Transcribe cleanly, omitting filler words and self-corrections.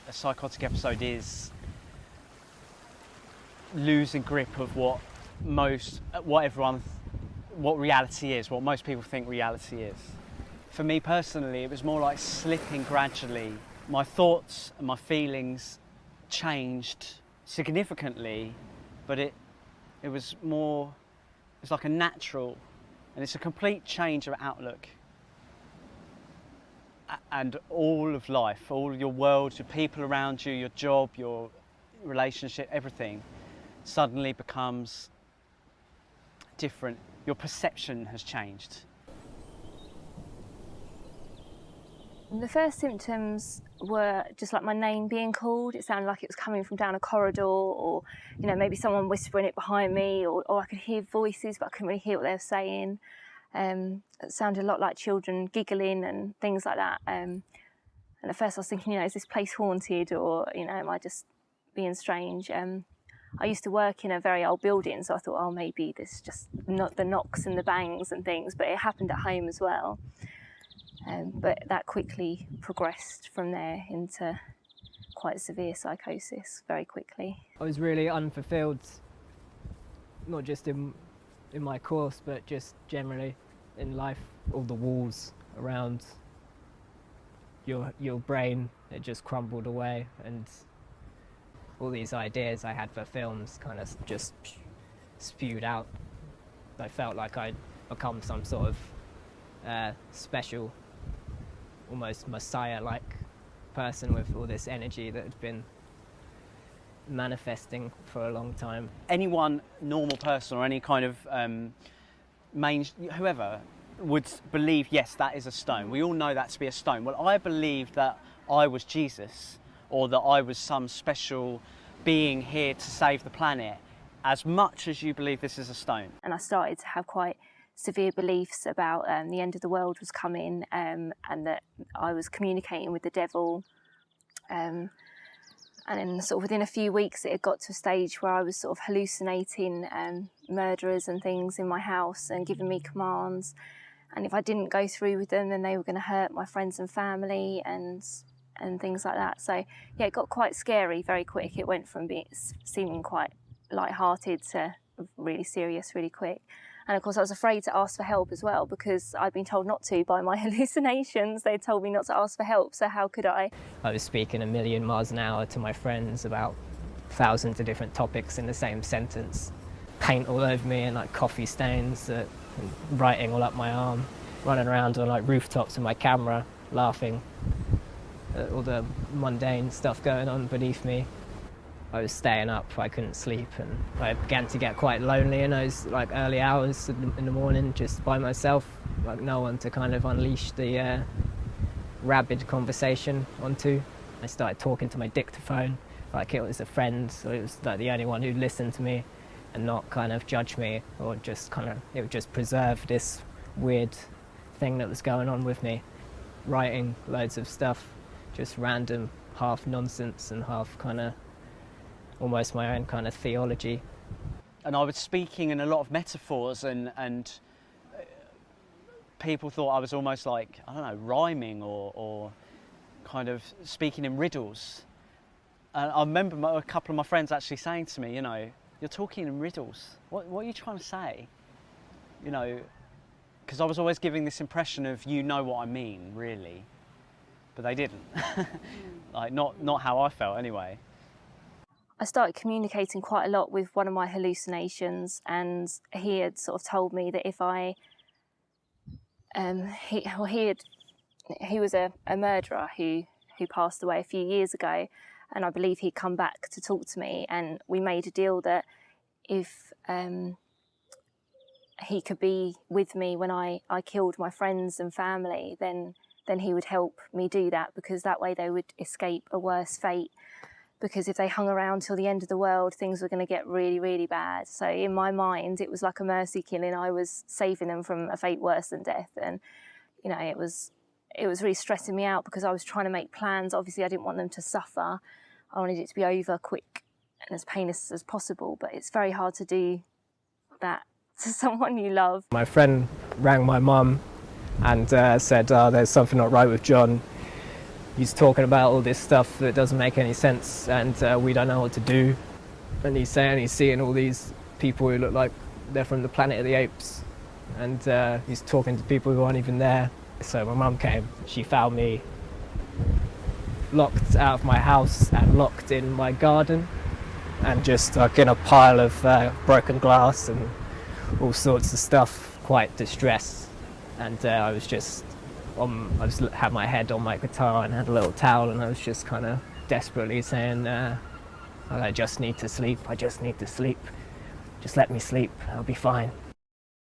a psychotic episode is losing grip of what reality is, what most people think reality is. For me personally, it was more like slipping gradually. My thoughts and my feelings changed significantly, but it was like a natural, and it's a complete change of outlook. And all of life, all your world, your people around you, your job, your relationship, everything suddenly becomes different. Your perception has changed. The first symptoms were just like my name being called. It sounded like it was coming from down a corridor, or maybe someone whispering it behind me, or I could hear voices but I couldn't really hear what they were saying. It sounded a lot like children giggling and things like that. And at first I was thinking, is this place haunted, or am I just being strange? I used to work in a very old building, so I thought, maybe there's just not the knocks and the bangs and things, but it happened at home as well. But that quickly progressed from there into quite severe psychosis very quickly. I was really unfulfilled, not just in my course, but just generally in life. All the walls around your brain, it just crumbled away, and all these ideas I had for films kind of just spewed out. I felt like I'd become some sort of special, almost messiah-like person with all this energy that had been manifesting for a long time. Anyone, normal person or any kind of whoever would believe, yes, that is a stone. We all know that to be a stone. Well, I believed that I was Jesus, or that I was some special being here to save the planet, as much as you believe this is a stone. And I started to have quite severe beliefs about the end of the world was coming, and that I was communicating with the devil. And then sort of within a few weeks it had got to a stage where I was sort of hallucinating murderers and things in my house and giving me commands. And if I didn't go through with them, then they were going to hurt my friends and family and things like that. So yeah, it got quite scary very quick. It went from seeming quite light-hearted to really serious really quick. And of course I was afraid to ask for help as well, because I'd been told not to by my hallucinations. They told me not to ask for help, so how could I? I was speaking a million miles an hour to my friends about thousands of different topics in the same sentence. Paint all over me and like coffee stains, and writing all up my arm, running around on like rooftops with my camera, laughing at all the mundane stuff going on beneath me. I was staying up, I couldn't sleep, and I began to get quite lonely in those like early hours in the morning, just by myself, like no one to kind of unleash the rabid conversation onto. I started talking to my dictaphone like it was a friend, so it was like the only one who'd listen to me and not kind of judge me, or just it would just preserve this weird thing that was going on with me. Writing loads of stuff, just random, half nonsense and half kind of almost my own kind of theology. And I was speaking in a lot of metaphors, and people thought I was almost like, I don't know, rhyming or kind of speaking in riddles. And I remember a couple of my friends actually saying to me, you're talking in riddles. What are you trying to say? Because I was always giving this impression of, what I mean, really. But they didn't. Like, not how I felt anyway. I started communicating quite a lot with one of my hallucinations, and he had sort of told me that if he was a murderer who passed away a few years ago, and I believe he'd come back to talk to me, and we made a deal that if he could be with me when I killed my friends and family, then he would help me do that, because that way they would escape a worse fate. Because if they hung around till the end of the world, things were going to get really, really bad. So in my mind, it was like a mercy killing. I was saving them from a fate worse than death. And, it was really stressing me out, because I was trying to make plans. Obviously, I didn't want them to suffer. I wanted it to be over quick and as painless as possible. But it's very hard to do that to someone you love. My friend rang my mum and said, there's something not right with John. he's talking about all this stuff that doesn't make any sense, and we don't know what to do. And he's saying he's seeing all these people who look like they're from the Planet of the Apes, and he's talking to people who aren't even there. So my mum came. She found me locked out of my house and locked in my garden, and just like in a pile of broken glass and all sorts of stuff, quite distressed. And I had my head on my guitar and had a little towel, and I was just kind of desperately saying, I just need to sleep, I just need to sleep. Just let me sleep, I'll be fine.